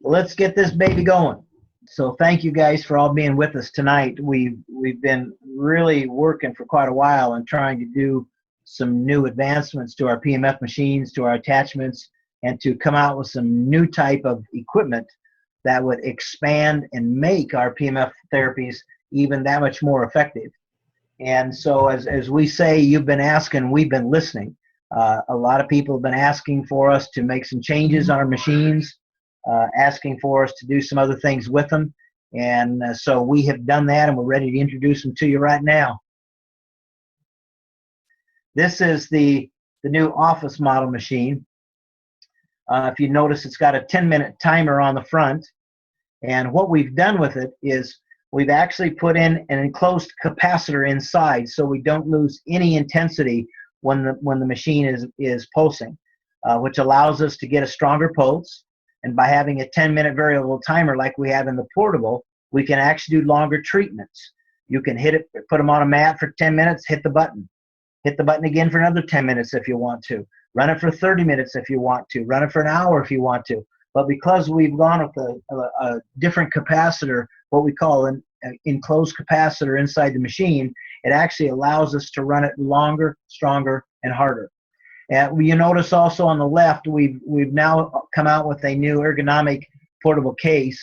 Let's get this baby going. So thank you guys for all being with us tonight. We've been really working for quite a while and trying to do some new advancements to our PMF machines, to our attachments, and to come out with some new type of equipment that would expand and make our PMF therapies even that much more effective. And so, as we say, you've been asking, we've been listening. A lot of people have been asking for us to make some changes on our machines, asking for us to do some other things with them. And so we have done that, and we're ready to introduce them to you right now. This is the new office model machine. If you notice, it's got a 10-minute timer on the front. And what we've done with it is we've actually put in an enclosed capacitor inside so we don't lose any intensity when the machine is pulsing, which allows us to get a stronger pulse. And by having a 10-minute variable timer like we have in the portable, we can actually do longer treatments. You can hit it, put them on a mat for 10 minutes, hit the button again for another 10 minutes if you want to, run it for 30 minutes if you want to, run it for an hour if you want to. But because we've gone with a different capacitor, what we call an enclosed capacitor inside the machine, it actually allows us to run it longer, stronger, and harder. And you notice also on the left, we've now come out with a new ergonomic portable case,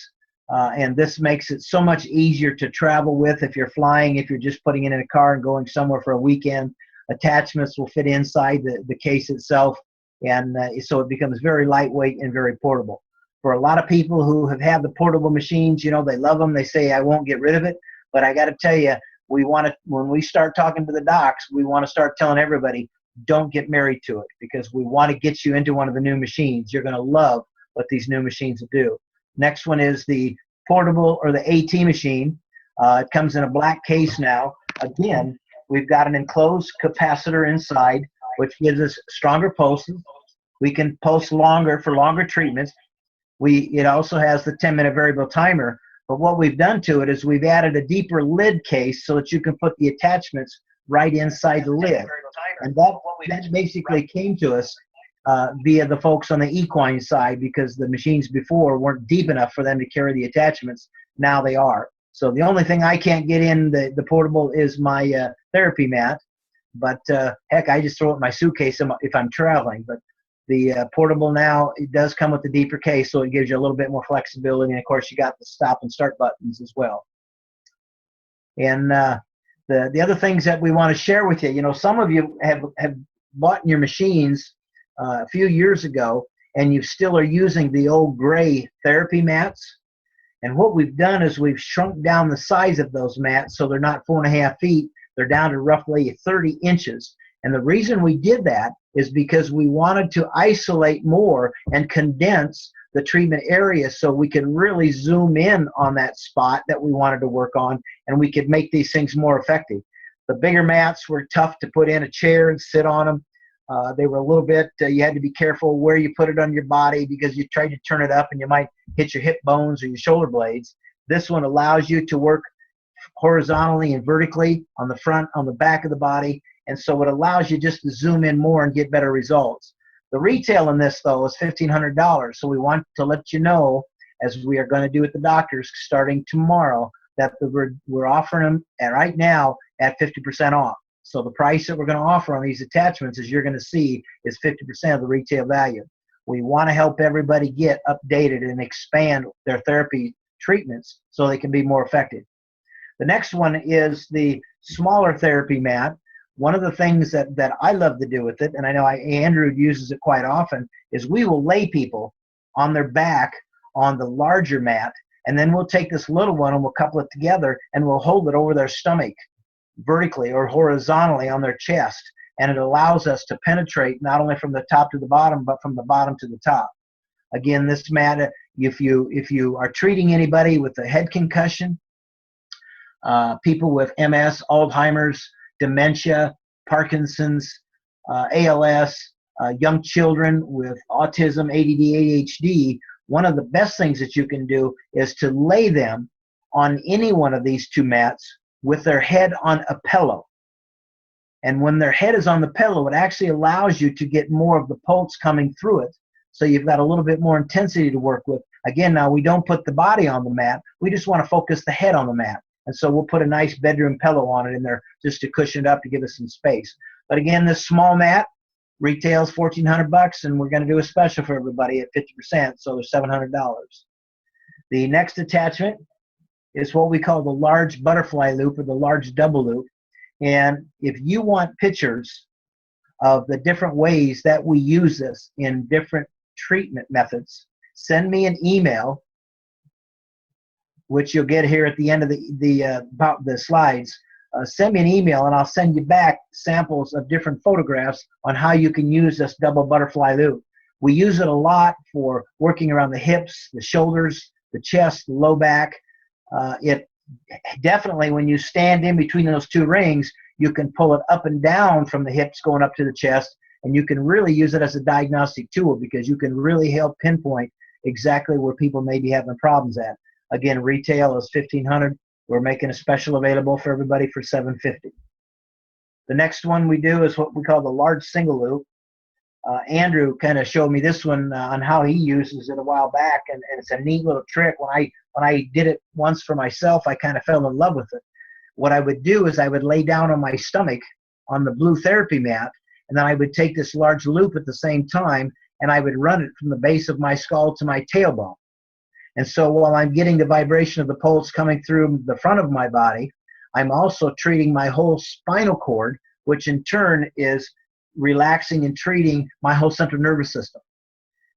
and this makes it so much easier to travel with if you're flying, if you're just putting it in a car and going somewhere for a weekend. Attachments will fit inside the case itself, and so it becomes very lightweight and very portable. For a lot of people who have had the portable machines, you know, they love them. They say, I won't get rid of it. But I got to tell you, when we start talking to the docs, we want to start telling everybody, don't get married to it, because we want to get you into one of the new machines. You're going to love what these new machines will do. Next one is the portable or the AT machine. It comes in a black case now. Again, we've got an enclosed capacitor inside, which gives us stronger pulses. We can pulse longer for longer treatments. It also has the 10-minute variable timer, but what we've done to it is we've added a deeper lid case so that you can put the attachments right inside the lid. And that basically came to us via the folks on the equine side, because the machines before weren't deep enough for them to carry the attachments. Now they are. So the only thing I can't get in the portable is my therapy mat, but heck, I just throw it in my suitcase if I'm traveling. But the portable now, it does come with the deeper case, so it gives you a little bit more flexibility. And of course, you got the stop and start buttons as well. And the other things that we want to share with you, you know, some of you have bought your machines a few years ago, and you still are using the old gray therapy mats. And what we've done is we've shrunk down the size of those mats so they're not 4.5 feet. They're down to roughly 30 inches. And the reason we did that is because we wanted to isolate more and condense the treatment area so we could really zoom in on that spot that we wanted to work on, and we could make these things more effective. The bigger mats were tough to put in a chair and sit on them. They were a little bit, you had to be careful where you put it on your body, because you tried to turn it up and you might hit your hip bones or your shoulder blades. This one allows you to work horizontally and vertically on the front, on the back of the body, and so it allows you just to zoom in more and get better results. The retail in this, though, is $1,500, so we want to let you know, as we are going to do at the doctors starting tomorrow, that we're offering them right now at 50% off. So the price that we're going to offer on these attachments, as you're going to see, is 50% of the retail value. We want to help everybody get updated and expand their therapy treatments so they can be more effective. The next one is the smaller therapy mat. One of the things that I love to do with it, and I know Andrew uses it quite often, is we will lay people on their back on the larger mat, and then we'll take this little one and we'll couple it together and we'll hold it over their stomach vertically or horizontally on their chest, and it allows us to penetrate not only from the top to the bottom, but from the bottom to the top. Again, this mat, if you are treating anybody with a head concussion, people with MS, Alzheimer's, dementia, Parkinson's, ALS, young children with autism, ADD, ADHD, one of the best things that you can do is to lay them on any one of these two mats with their head on a pillow. And when their head is on the pillow, it actually allows you to get more of the pulse coming through it. So you've got a little bit more intensity to work with. Again, now we don't put the body on the mat. We just want to focus the head on the mat. And so we'll put a nice bedroom pillow on it in there just to cushion it up to give us some space. But again, this small mat retails $1,400, and we're going to do a special for everybody at 50%, so there's $700. The next attachment is what we call the large butterfly loop or the large double loop. And if you want pictures of the different ways that we use this in different treatment methods, send me an email, which you'll get here at the end of the slides. Send me an email and I'll send you back samples of different photographs on how you can use this double butterfly loop. We use it a lot for working around the hips, the shoulders, the chest, the low back. It definitely, when you stand in between those two rings, you can pull it up and down from the hips going up to the chest, and you can really use it as a diagnostic tool because you can really help pinpoint exactly where people may be having problems at. Again, retail is $1,500. We're making a special available for everybody for $750. The next one we do is what we call the large single loop. Andrew kind of showed me this one on how he uses it a while back, and it's a neat little trick. When I did it once for myself, I kind of fell in love with it. What I would do is I would lay down on my stomach on the blue therapy mat, and then I would take this large loop at the same time, and I would run it from the base of my skull to my tailbone. And so while I'm getting the vibration of the pulse coming through the front of my body, I'm also treating my whole spinal cord, which in turn is relaxing and treating my whole central nervous system.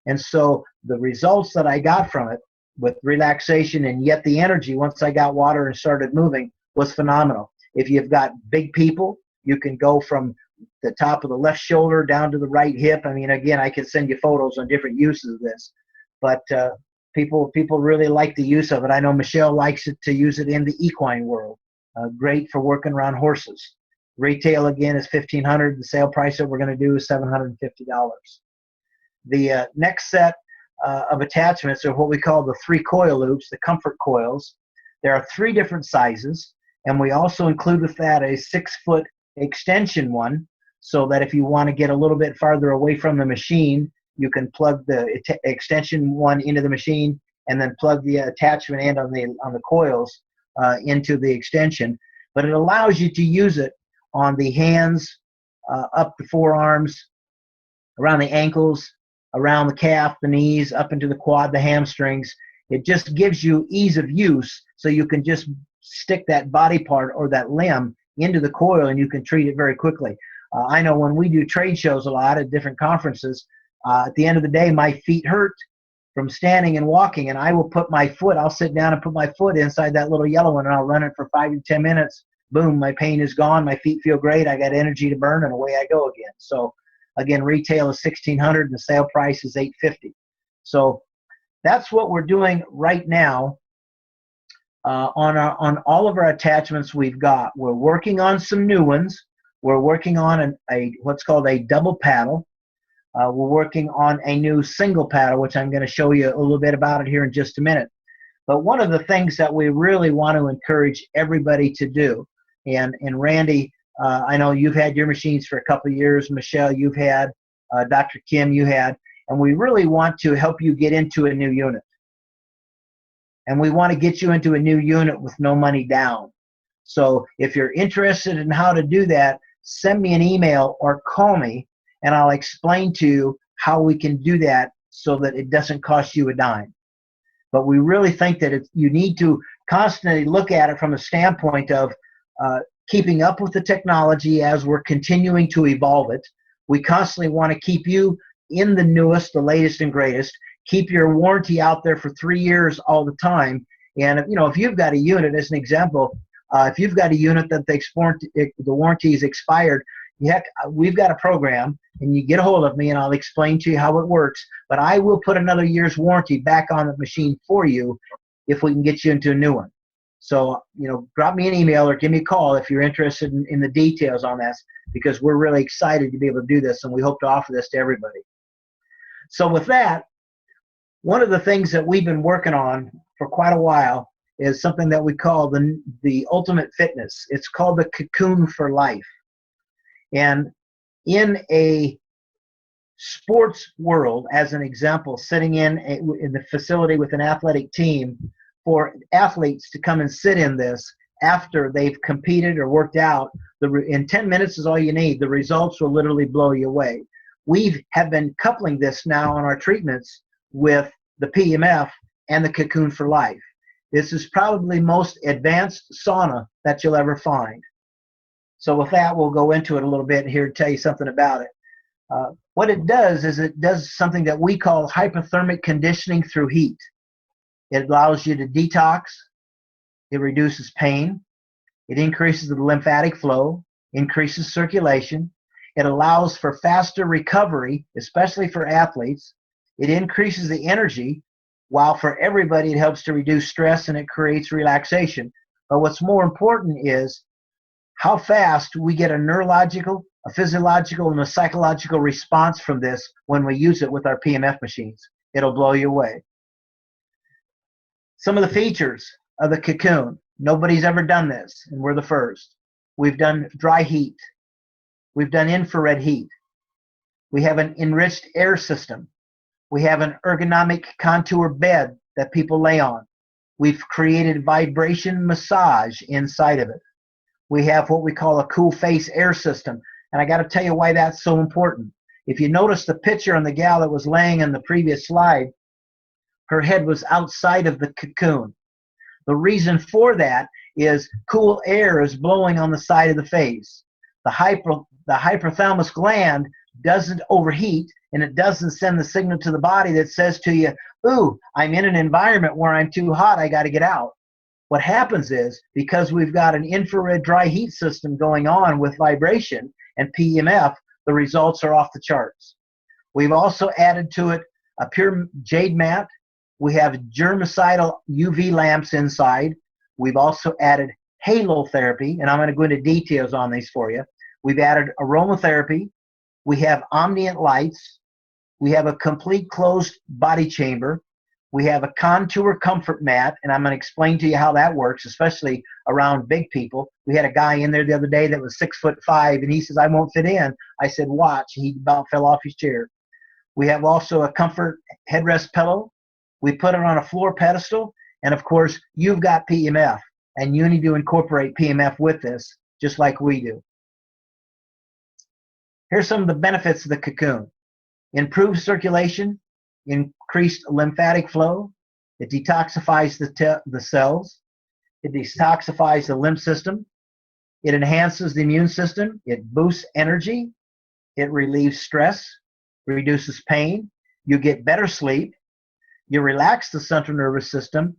And so the results that I got from it with relaxation and yet the energy once I got water and started moving was phenomenal. If you've got big people, you can go from the top of the left shoulder down to the right hip. I mean, again, I can send you photos on different uses of this, but people really like the use of it. I know Michelle likes it to use it in the equine world. Great for working around horses. Retail again is $1,500. The sale price that we're going to do is $750. The next set of attachments are what we call the 3 coil loops, the comfort coils. There are 3 different sizes, and we also include with that a 6-foot extension one, so that if you want to get a little bit farther away from the machine, you can plug the extension one into the machine and then plug the attachment end on the coils into the extension. But it allows you to use it on the hands, up the forearms, around the ankles, around the calf, the knees, up into the quad, the hamstrings. It just gives you ease of use, so you can just stick that body part or that limb into the coil and you can treat it very quickly. I know when we do trade shows a lot at different conferences, at the end of the day, my feet hurt from standing and walking, and I will put my foot, I'll sit down and put my foot inside that little yellow one, and I'll run it for 5 to 10 minutes. Boom, my pain is gone, my feet feel great, I got energy to burn, and away I go again. So again, retail is $1,600 and the sale price is $850. So that's what we're doing right now on all of our attachments we've got. We're working on some new ones. We're working on what's called a double paddle. We're working on a new single paddle, which I'm going to show you a little bit about it here in just a minute. But one of the things that we really want to encourage everybody to do, and Randy, I know you've had your machines for a couple of years. Michelle, you've had. Dr. Kim, you had. And we really want to help you get into a new unit. And we want to get you into a new unit with no money down. So if you're interested in how to do that, send me an email or call me, and I'll explain to you how we can do that so that it doesn't cost you a dime. But we really think that you need to constantly look at it from a standpoint of keeping up with the technology as we're continuing to evolve it. We constantly want to keep you in the newest, the latest and greatest. Keep your warranty out there for 3 years all the time. And if you've got a unit, as an example, if you've got a unit that the warranty is expired, heck, we've got a program, and you get a hold of me, and I'll explain to you how it works. But I will put another year's warranty back on the machine for you if we can get you into a new one. So, drop me an email or give me a call if you're interested in the details on this, because we're really excited to be able to do this, and we hope to offer this to everybody. So with that, one of the things that we've been working on for quite a while is something that we call the ultimate fitness. It's called the Cocoon for Life. And in a sports world, as an example, sitting in the facility with an athletic team, for athletes to come and sit in this after they've competed or worked out, in 10 minutes is all you need. The results will literally blow you away. We have been coupling this now on our treatments with the PMF and the Cocoon for Life. This is probably most advanced sauna that you'll ever find. So with that, we'll go into it a little bit here to tell you something about it. What it does is it does something that we call hypothermic conditioning through heat. It allows you to detox. It reduces pain. It increases the lymphatic flow, increases circulation. It allows for faster recovery, especially for athletes. It increases the energy, while for everybody it helps to reduce stress and it creates relaxation. But what's more important is how fast we get a neurological, a physiological, and a psychological response from this when we use it with our PMF machines. It'll blow you away. Some of the features of the Cocoon. Nobody's ever done this, and we're the first. We've done dry heat. We've done infrared heat. We have an enriched air system. We have an ergonomic contour bed that people lay on. We've created vibration massage inside of it. We have what we call a cool face air system. And I got to tell you why that's so important. If you notice the picture on the gal that was laying in the previous slide, her head was outside of the cocoon. The reason for that is cool air is blowing on the side of the face. The hypothalamus gland doesn't overheat, and it doesn't send the signal to the body that says to you, ooh, I'm in an environment where I'm too hot, I got to get out. What happens is, because we've got an infrared dry heat system going on with vibration and PEMF, the results are off the charts. We've also added to it a pure jade mat. We have germicidal UV lamps inside. We've also added halo therapy, and I'm going to go into details on these for you. We've added aromatherapy. We have ambient lights. We have a complete closed body chamber. We have a contour comfort mat, and I'm going to explain to you how that works, especially around big people. We had a guy in there the other day that was 6'5", and he says, I won't fit in. I said, watch. He about fell off his chair. We have also a comfort headrest pillow. We put it on a floor pedestal, and of course, you've got PEMF, and you need to incorporate PEMF with this, just like we do. Here's some of the benefits of the cocoon. Improved circulation, increased lymphatic flow. It detoxifies the cells. It detoxifies the lymph system. It enhances the immune system. It boosts energy. It relieves stress, reduces pain. You get better sleep. You relax the central nervous system.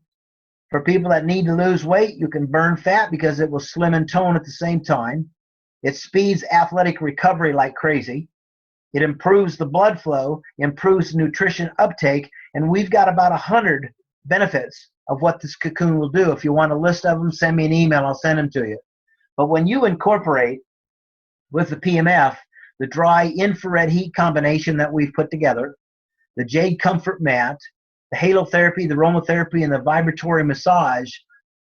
For people that need to lose weight, you can burn fat because it will slim and tone at the same time. It speeds athletic recovery like crazy. It improves the blood flow, improves nutrition uptake, and we've got about 100 benefits of what this cocoon will do. If you want a list of them, send me an email. I'll send them to you. But when you incorporate with the PMF, the dry infrared heat combination that we've put together, the Jade Comfort Mat, the halo therapy, the aromatherapy, and the vibratory massage,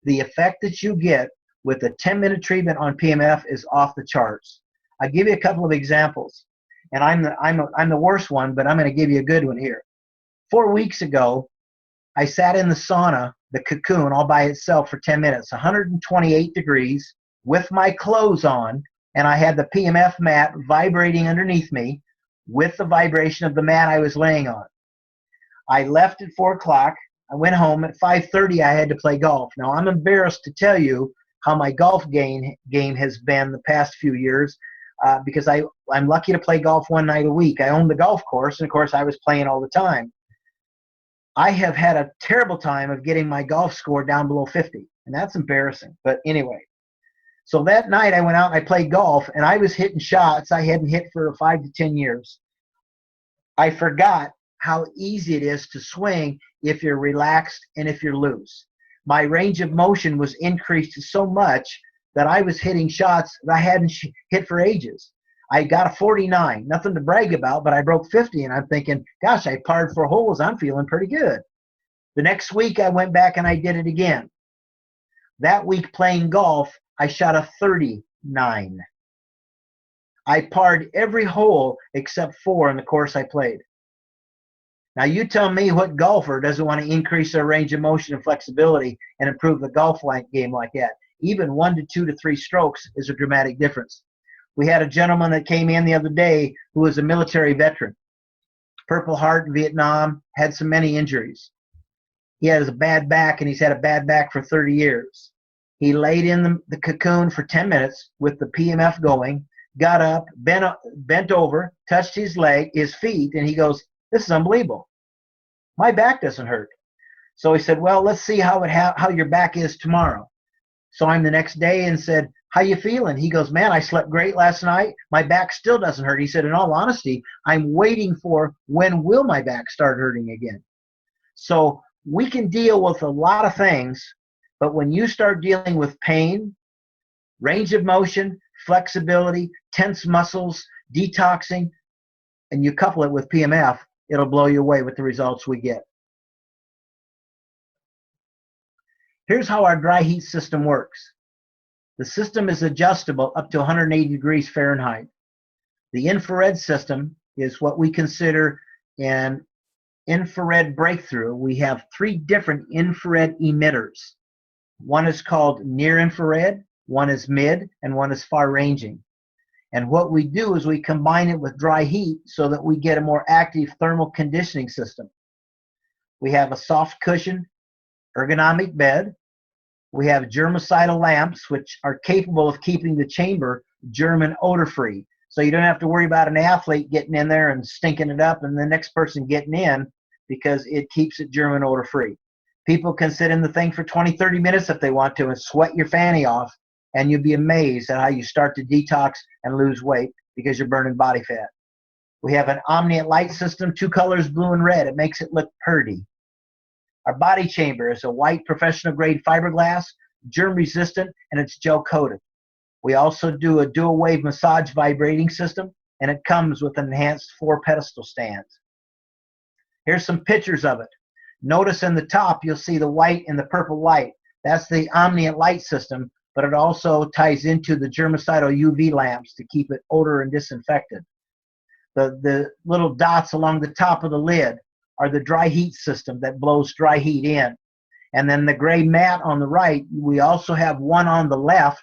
the effect that you get with a 10-minute treatment on PMF is off the charts. I'll give you a couple of examples. And I'm the worst one, but I'm going to give you a good one here. 4 weeks ago, I sat in the sauna, the cocoon, all by itself for 10 minutes, 128 degrees, with my clothes on, and I had the PMF mat vibrating underneath me with the vibration of the mat I was laying on. I left at 4 o'clock. I went home. At 5:30, I had to play golf. Now, I'm embarrassed to tell you how my golf game has been the past few years. Because I'm lucky to play golf one night a week. I own the golf course, and of course I was playing all the time. I have had a terrible time of getting my golf score down below 50, and that's embarrassing. But anyway, so that night I went out and I played golf, and I was hitting shots I hadn't hit for 5 to 10 years. I forgot how easy it is to swing if you're relaxed and if you're loose. My range of motion was increased so much that I was hitting shots that I hadn't hit for ages. I got a 49, nothing to brag about, but I broke 50, and I'm thinking, gosh, I parred 4 holes. I'm feeling pretty good. The next week, I went back and I did it again. That week playing golf, I shot a 39. I parred every hole except 4 in the course I played. Now you tell me what golfer doesn't want to increase their range of motion and flexibility and improve the golf game like that. Even 1 to 2 to 3 strokes is a dramatic difference. We had a gentleman that came in the other day who was a military veteran. Purple Heart in Vietnam, had so many injuries. He has a bad back, and he's had a bad back for 30 years. He laid in the cocoon for 10 minutes with the PMF going, got up, bent over, touched his feet, and he goes, "This is unbelievable. My back doesn't hurt." So he said, "Well, let's see how your back is tomorrow." Saw him the next day and said, "How you feeling?" He goes, "Man, I slept great last night. My back still doesn't hurt." He said, "In all honesty, I'm waiting for when will my back start hurting again." So we can deal with a lot of things, but when you start dealing with pain, range of motion, flexibility, tense muscles, detoxing, and you couple it with PMF, it'll blow you away with the results we get. Here's how our dry heat system works. The system is adjustable up to 180 degrees Fahrenheit. The infrared system is what we consider an infrared breakthrough. We have 3 different infrared emitters. One is called near infrared, one is mid, and one is far ranging. And what we do is we combine it with dry heat so that we get a more active thermal conditioning system. We have a soft cushion, ergonomic bed. We have germicidal lamps, which are capable of keeping the chamber germ and odor free. So you don't have to worry about an athlete getting in there and stinking it up and the next person getting in, because it keeps it germ and odor free. People can sit in the thing for 20, 30 minutes if they want to and sweat your fanny off, and you'll be amazed at how you start to detox and lose weight because you're burning body fat. We have an Omniant light system, 2 colors, blue and red. It makes it look pretty. Our body chamber is a white professional grade fiberglass, germ resistant, and it's gel coated. We also do a dual wave massage vibrating system, and it comes with an enhanced 4 pedestal stands. Here's some pictures of it. Notice in the top you'll see the white and the purple light. That's the Omniant light system, but it also ties into the germicidal UV lamps to keep it odor and disinfected. The little dots along the top of the lid are the dry heat system that blows dry heat in. And then the gray mat on the right, we also have one on the left,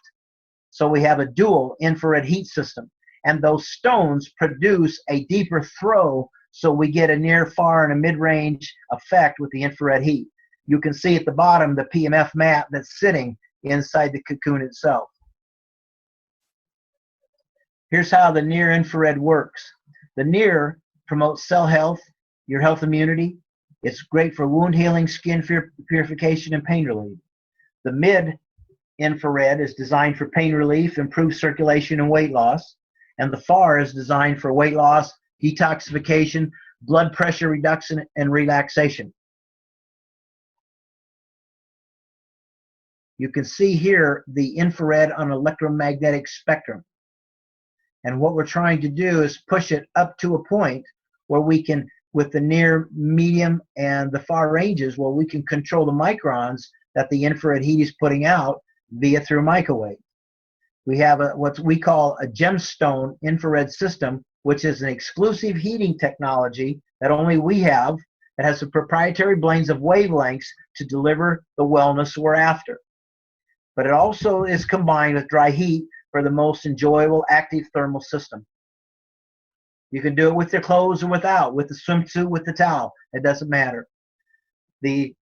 so we have a dual infrared heat system. And those stones produce a deeper throw, so we get a near, far, and a mid-range effect with the infrared heat. You can see at the bottom the PMF mat that's sitting inside the cocoon itself. Here's how the near infrared works. The near promotes cell health, your health immunity. It's great for wound healing, skin purification, and pain relief. The mid infrared is designed for pain relief, improved circulation, and weight loss. And the far is designed for weight loss, detoxification, blood pressure reduction, and relaxation. You can see here the infrared on electromagnetic spectrum. And what we're trying to do is push it up to a point where we can, with the near, medium, and the far ranges, where we can control the microns that the infrared heat is putting out via through microwave. We have what we call a gemstone infrared system, which is an exclusive heating technology that only we have, that has the proprietary blends of wavelengths to deliver the wellness we're after. But it also is combined with dry heat for the most enjoyable active thermal system. You can do it with your clothes or without, with the swimsuit, with the towel. It doesn't matter. The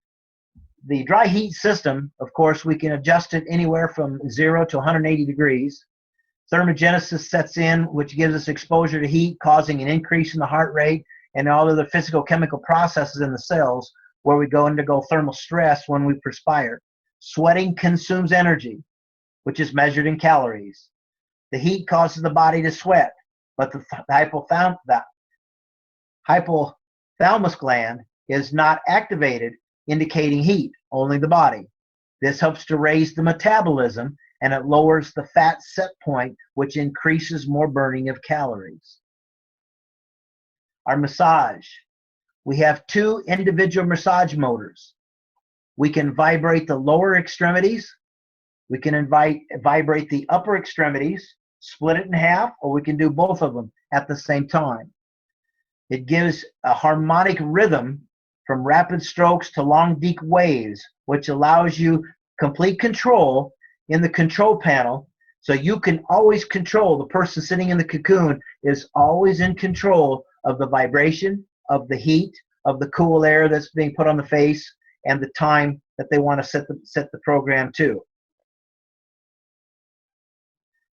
dry heat system, of course, we can adjust it anywhere from 0 to 180 degrees. Thermogenesis sets in, which gives us exposure to heat, causing an increase in the heart rate and all of the physical chemical processes in the cells, where we undergo thermal stress when we perspire. Sweating consumes energy, which is measured in calories. The heat causes the body to sweat, but the hypothalamus gland is not activated, indicating heat, only the body. This helps to raise the metabolism, and it lowers the fat set point, which increases more burning of calories. Our massage. We have 2 individual massage motors. We can vibrate the lower extremities. We can vibrate the upper extremities. split it in half, or we can do both of them at the same time. It gives a harmonic rhythm from rapid strokes to long deep waves, which allows you complete control in the control panel. So you can always control, the person sitting in the cocoon is always in control of the vibration, of the heat, of the cool air that's being put on the face, and the time that they want to set the program to.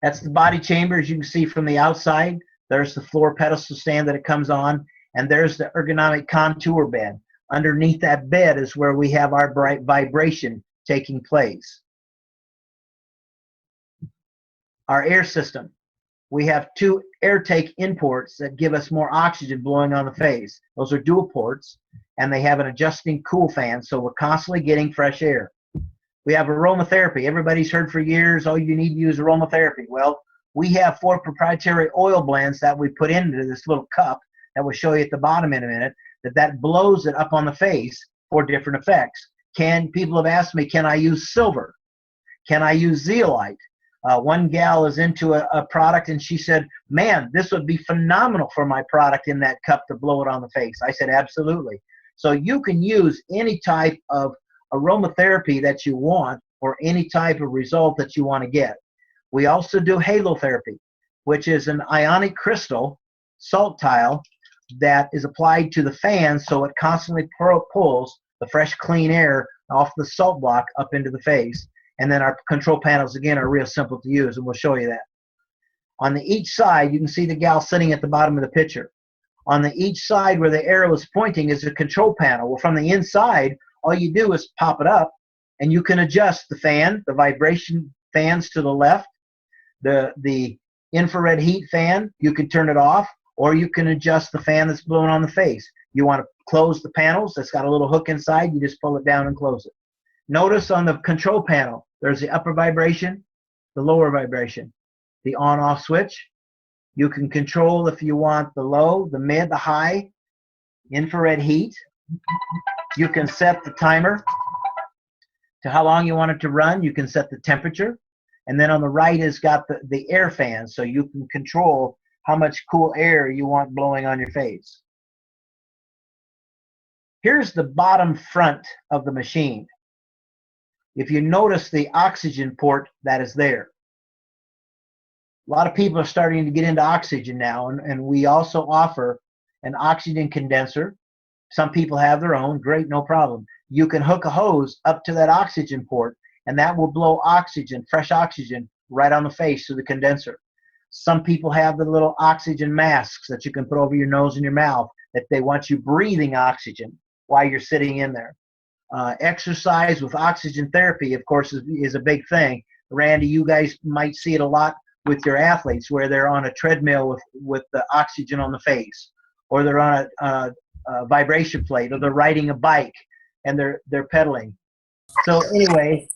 That's the body chamber, as you can see from the outside. There's the floor pedestal stand that it comes on, and there's the ergonomic contour bed. Underneath that bed is where we have our bright vibration taking place. Our air system. We have 2 air take in ports that give us more oxygen blowing on the face. Those are dual ports, and they have an adjusting cool fan, so we're constantly getting fresh air. We have aromatherapy. Everybody's heard for years, oh, you need to use aromatherapy. Well, we have 4 proprietary oil blends that we put into this little cup that we'll show you at the bottom in a minute, that blows it up on the face for different effects. People have asked me, can I use silver? Can I use zeolite? One gal is into a product, and she said, man, this would be phenomenal for my product in that cup to blow it on the face. I said, absolutely. So you can use any type of aromatherapy that you want, or any type of result that you want to get. We also do halotherapy, which is an ionic crystal salt tile that is applied to the fan, so it constantly pulls the fresh, clean air off the salt block up into the face. And then our control panels, again, are real simple to use, and we'll show you that. On the each side, you can see the gal sitting at the bottom of the picture. On the each side where the arrow is pointing is a control panel. Well, from the inside, all you do is pop it up, and you can adjust the fan, the vibration fans to the left, the infrared heat fan, you can turn it off, or you can adjust the fan that's blowing on the face. You want to close the panels, that's got a little hook inside, you just pull it down and close it. Notice on the control panel, there's the upper vibration, the lower vibration, the on-off switch. You can control if you want the low, the mid, the high, infrared heat. You can set the timer to how long you want it to run. You can set the temperature. And then on the right has got the air fan, so you can control how much cool air you want blowing on your face. Here's the bottom front of the machine. If you notice the oxygen port that is there. A lot of people are starting to get into oxygen now, and we also offer an oxygen condenser. Some people have their own, great, no problem. You can hook a hose up to that oxygen port, and that will blow oxygen, fresh oxygen, right on the face through the condenser. Some people have the little oxygen masks that you can put over your nose and your mouth, that they want you breathing oxygen while you're sitting in there. Exercise with oxygen therapy, of course, is a big thing. Randy, you guys might see it a lot with your athletes, where they're on a treadmill with the oxygen on the face, or they're on a vibration plate, or they're riding a bike and they're pedaling. So anyway,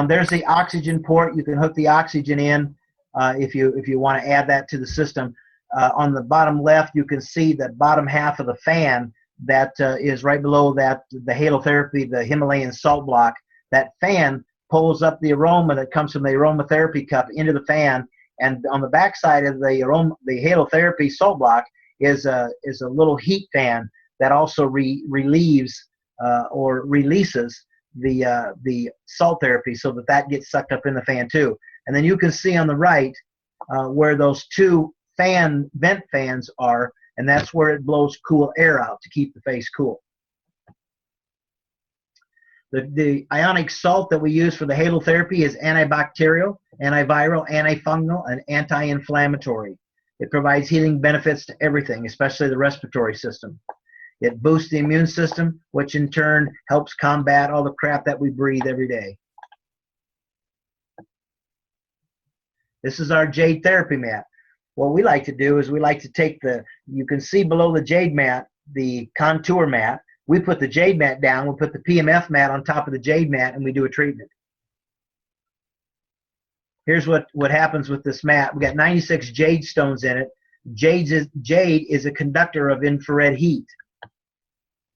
there's the oxygen port. You can hook the oxygen in if you want to add that to the system. On the bottom left, you can see the bottom half of the fan that is right below that, the halotherapy, the Himalayan salt block. That fan pulls up the aroma that comes from the aromatherapy cup into the fan, and on the back side of the halotherapy salt block is a little heat fan that also relieves or releases the salt therapy, so that gets sucked up in the fan too. And then you can see on the right where those 2 vent fans are, and that's where it blows cool air out to keep the face cool. The ionic salt that we use for the halotherapy is antibacterial, antiviral, antifungal, and anti-inflammatory. It provides healing benefits to everything, especially the respiratory system. It boosts the immune system, which in turn helps combat all the crap that we breathe every day. This is our jade therapy mat. What we like to do is we like to take you can see below the jade mat, the contour mat. We put the jade mat down, we put the PMF mat on top of the jade mat, and we do a treatment. Here's what happens with this mat. We got 96 jade stones in it. Jade is a conductor of infrared heat.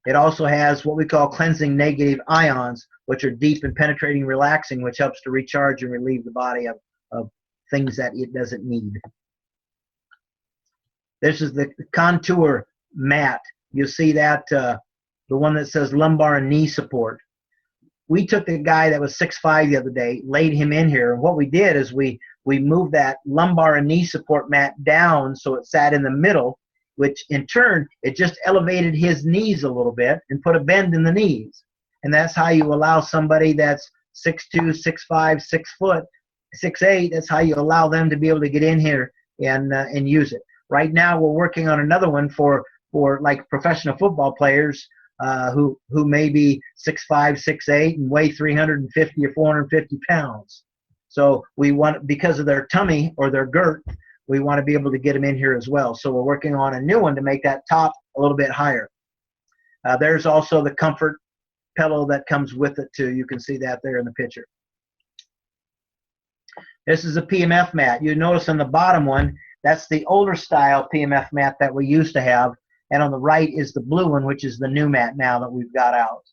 It also has what we call cleansing negative ions, which are deep and penetrating, relaxing, which helps to recharge and relieve the body of things that it doesn't need. This is the contour mat. You see that, the one that says lumbar and knee support. We took the guy that was 6'5" the other day, laid him in here, and what we did is we moved that lumbar and knee support mat down so it sat in the middle, which in turn, it just elevated his knees a little bit and put a bend in the knees. And that's how you allow somebody that's 6'2", 6'5", 6 foot, 6'8", that's how you allow them to be able to get in here and use it. Right now, we're working on another one for like professional football players who may be 6'5", 6'8", and weigh 350 or 450 pounds. So we want, because of their tummy or their girth, we want to be able to get them in here as well. So we're working on a new one to make that top a little bit higher. There's also the comfort pillow that comes with it too. You can see that there in the picture. This is a PMF mat. You notice on the bottom one, that's the older style PMF mat that we used to have. And on the right is the blue one, which is the new mat now that we've got out.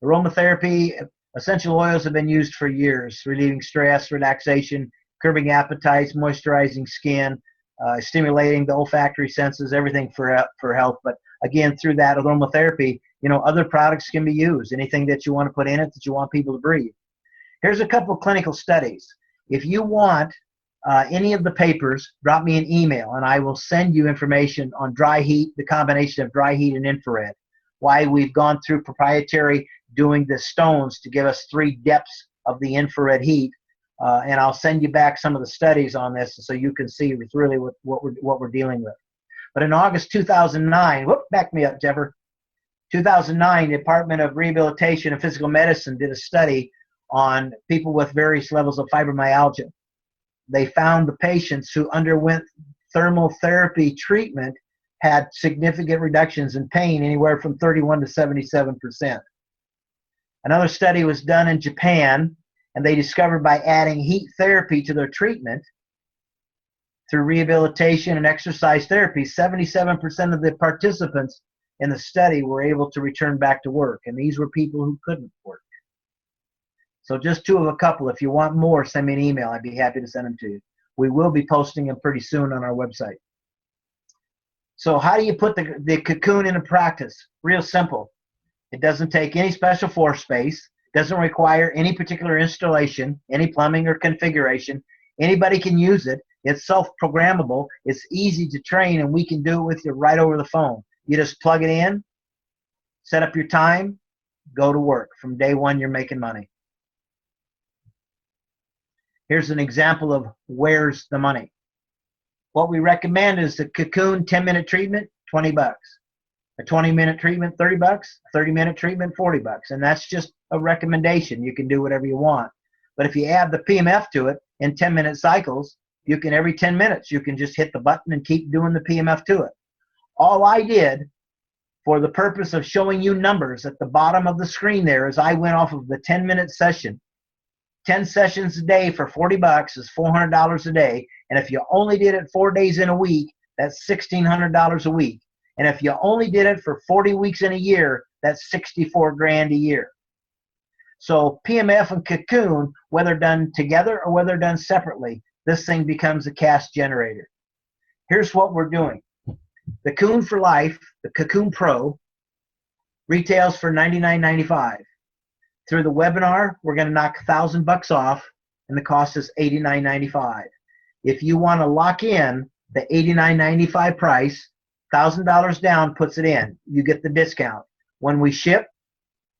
Aromatherapy, essential oils have been used for years, relieving stress, relaxation, curbing appetites, moisturizing skin, stimulating the olfactory senses, everything for health. But again, through that aromatherapy, you know, other products can be used, anything that you want to put in it that you want people to breathe. Here's a couple of clinical studies. If you want any of the papers, drop me an email and I will send you information on dry heat, the combination of dry heat and infrared, why we've gone through proprietary doing the stones to give us 3 depths of the infrared heat. And I'll send you back some of the studies on this so you can see it's really what we're dealing with. But in August 2009, back me up, Jeffer. 2009, the Department of Rehabilitation and Physical Medicine did a study on people with various levels of fibromyalgia. They found the patients who underwent thermal therapy treatment had significant reductions in pain, anywhere from 31 to 77%. Another study was done in Japan, and they discovered by adding heat therapy to their treatment through rehabilitation and exercise therapy, 77% of the participants in the study were able to return back to work, and these were people who couldn't work. So just 2 of a couple. If you want more, send me an email. I'd be happy to send them to you. We will be posting them pretty soon on our website. So how do you put the cocoon into practice? Real simple. It doesn't take any special floor space. Doesn't require any particular installation, any plumbing or configuration. Anybody can use it. It's self-programmable. It's easy to train, and we can do it with you right over the phone. You just plug it in, set up your time, go to work. From day one, you're making money. Here's an example of where's the money. What we recommend is the cocoon 10-minute treatment, $20. A 20-minute treatment, $30. A 30-minute treatment, $40. And that's just a recommendation. You can do whatever you want. But if you add the PMF to it in 10-minute cycles, you can, every 10 minutes, you can just hit the button and keep doing the PMF to it. All I did for the purpose of showing you numbers at the bottom of the screen there is I went off of the 10-minute session. 10 sessions a day for $40 is $400 a day. And if you only did it 4 days in a week, that's $1,600 a week. And if you only did it for 40 weeks in a year, that's 64 grand a year. So PMF and cocoon, whether done together or whether done separately, this thing becomes a cash generator. Here's what we're doing. The Cocoon for Life, the Cocoon Pro, retails for $99.95. Through the webinar, we're going to knock $1,000 off, and the cost is $89.95. If you want to lock in the $89.95 price, $1,000 down puts it in. You get the discount. When we ship,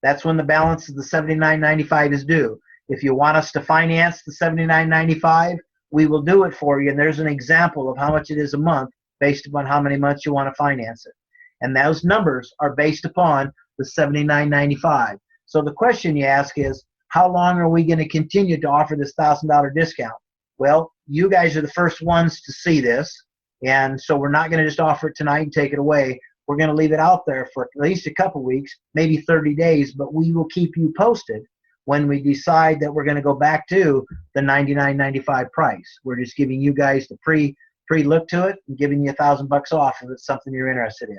that's when the balance of the $79.95 is due. If you want us to finance the $79.95, we will do it for you, and there's an example of how much it is a month based upon how many months you want to finance it. And those numbers are based upon the $79.95. So the question you ask is, how long are we going to continue to offer this $1,000 discount? Well, you guys are the first ones to see this, and so we're not going to just offer it tonight and take it away. We're going to leave it out there for at least a couple weeks, maybe 30 days, but we will keep you posted when we decide that we're going to go back to the $99.95 price. We're just giving you guys the pre-look to it and giving you $1,000 off if it's something you're interested in.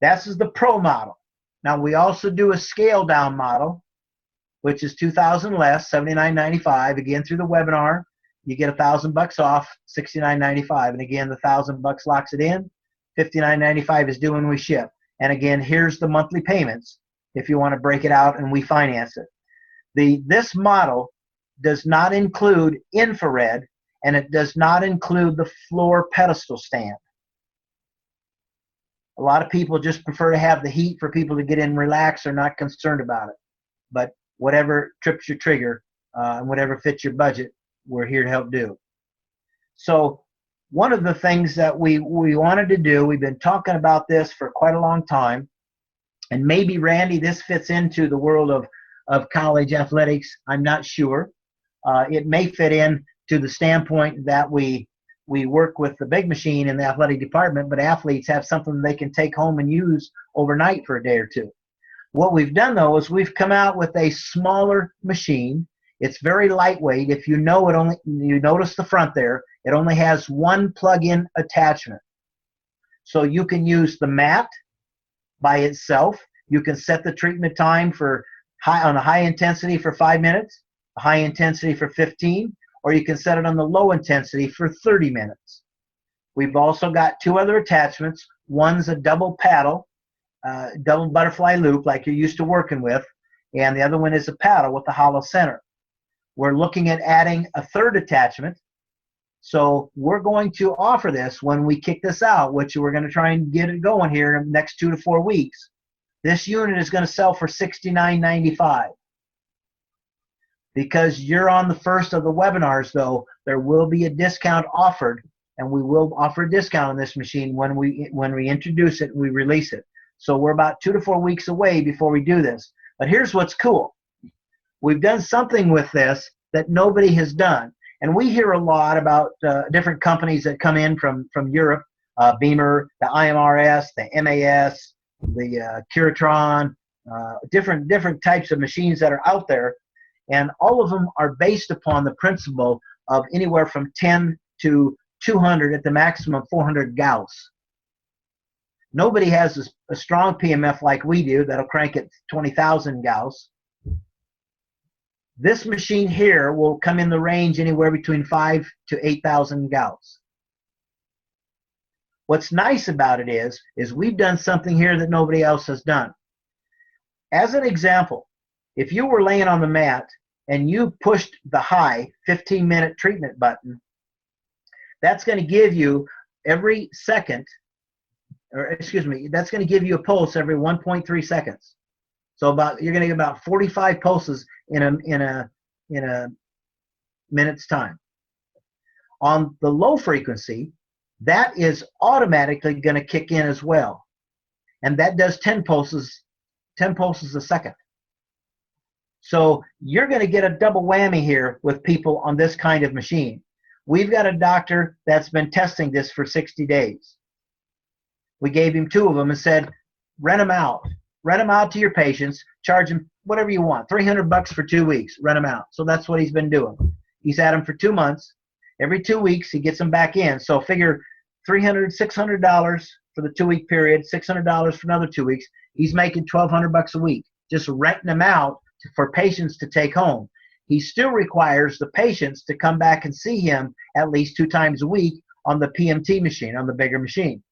That's the Pro model. Now, we also do a scale down model, which is $2,000 less, $79.95. Again, through the webinar, you get $1,000 off, $69.95. And again, the $1,000 locks it in. $59.95 is due when we ship. And again, here's the monthly payments if you want to break it out and we finance it. This model does not include infrared, and it does not include the floor pedestal stand. A lot of people just prefer to have the heat for people to get in and relax. They're not concerned about it. But whatever trips your trigger and whatever fits your budget, we're here to help do. So one of the things that we wanted to do, we've been talking about this for quite a long time, and maybe, Randy, this fits into the world of college athletics. I'm not sure. It may fit in to the standpoint that we work with the big machine in the athletic department, but athletes have something they can take home and use overnight for a day or two. What we've done, though, is we've come out with a smaller machine. It's very lightweight. If you know it, you notice the front there, it only has one plug-in attachment. So you can use the mat by itself. You can set the treatment time on a high intensity for 5 minutes, a high intensity for 15, or you can set it on the low intensity for 30 minutes. We've also got two other attachments. One's a double paddle, double butterfly loop like you're used to working with, and the other one is a paddle with a hollow center. We're looking at adding a third attachment. So we're going to offer this when we kick this out, which we're going to try and get it going here in the next 2 to 4 weeks. This unit is going to sell for $69.95. Because you're on the first of the webinars, though, there will be a discount offered, and we will offer a discount on this machine when we introduce it and we release it. So we're about 2 to 4 weeks away before we do this. But here's what's cool. We've done something with this that nobody has done. And we hear a lot about different companies that come in from Europe, Beamer, the IMRS, the MAS, the Curatron, different types of machines that are out there. And all of them are based upon the principle of anywhere from 10 to 200 at the maximum 400 Gauss. Nobody has a strong PMF like we do that'll crank at 20,000 Gauss. This machine here will come in the range anywhere between 5 to 8,000 Gauss. What's nice about it is we've done something here that nobody else has done. As an example, if you were laying on the mat and you pushed the high 15-minute treatment button, that's going to give you every second, that's going to give you a pulse every 1.3 seconds. So you're going to get about 45 pulses in a minute's time. On the low frequency, that is automatically going to kick in as well, and that does 10 pulses a second. So you're going to get a double whammy here with people on this kind of machine. We've got a doctor that's been testing this for 60 days. We gave him 2 of them and said, rent them out. Rent them out to your patients, charge them whatever you want, $300 for 2 weeks, rent them out. So that's what he's been doing. He's had them for 2 months. Every 2 weeks, he gets them back in. So figure $300, $600 for the 2-week period, $600 for another 2 weeks. He's making $1,200 a week, just renting them out for patients to take home. He still requires the patients to come back and see him at least 2 times a week on the PMT machine, on the bigger machine.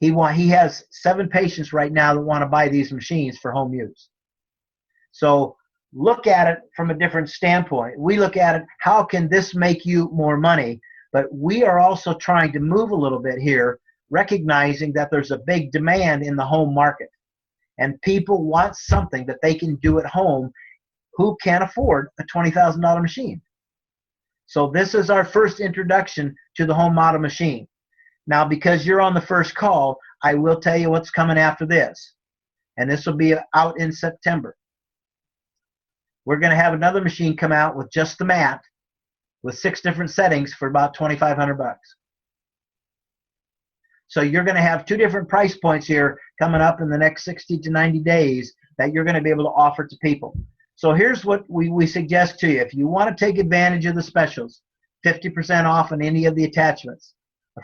He has 7 patients right now that want to buy these machines for home use. So look at it from a different standpoint. We look at it, how can this make you more money? But we are also trying to move a little bit here, recognizing that there's a big demand in the home market. And people want something that they can do at home who can't afford a $20,000 machine. So this is our first introduction to the home model machine. Now, because you're on the first call, I will tell you what's coming after this. And this will be out in September. We're going to have another machine come out with just the mat with 6 different settings for about $2,500. So you're going to have 2 different price points here coming up in the next 60 to 90 days that you're going to be able to offer to people. So here's what we suggest to you. If you want to take advantage of the specials, 50% off on any of the attachments,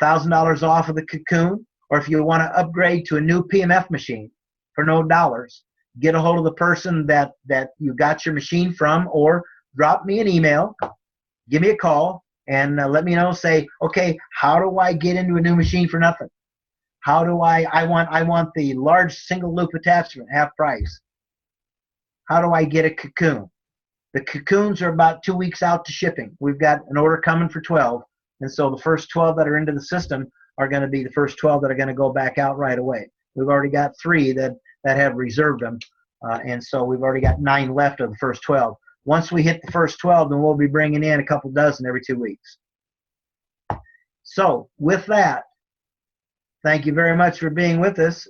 $1,000 off of the cocoon, or if you want to upgrade to a new PMF machine for no dollars, get a hold of the person that you got your machine from, or drop me an email, give me a call, and let me know. Say, okay, how do I get into a new machine for nothing? How do I want the large single loop attachment, half price. How do I get a cocoon? The cocoons are about 2 weeks out to shipping. We've got an order coming for 12, and so the first 12 that are into the system are going to be the first 12 that are going to go back out right away. We've already got 3 that have reserved them, and so we've already got 9 left of the first 12. Once we hit the first 12, then we'll be bringing in a couple dozen every 2 weeks. So with that, thank you very much for being with us.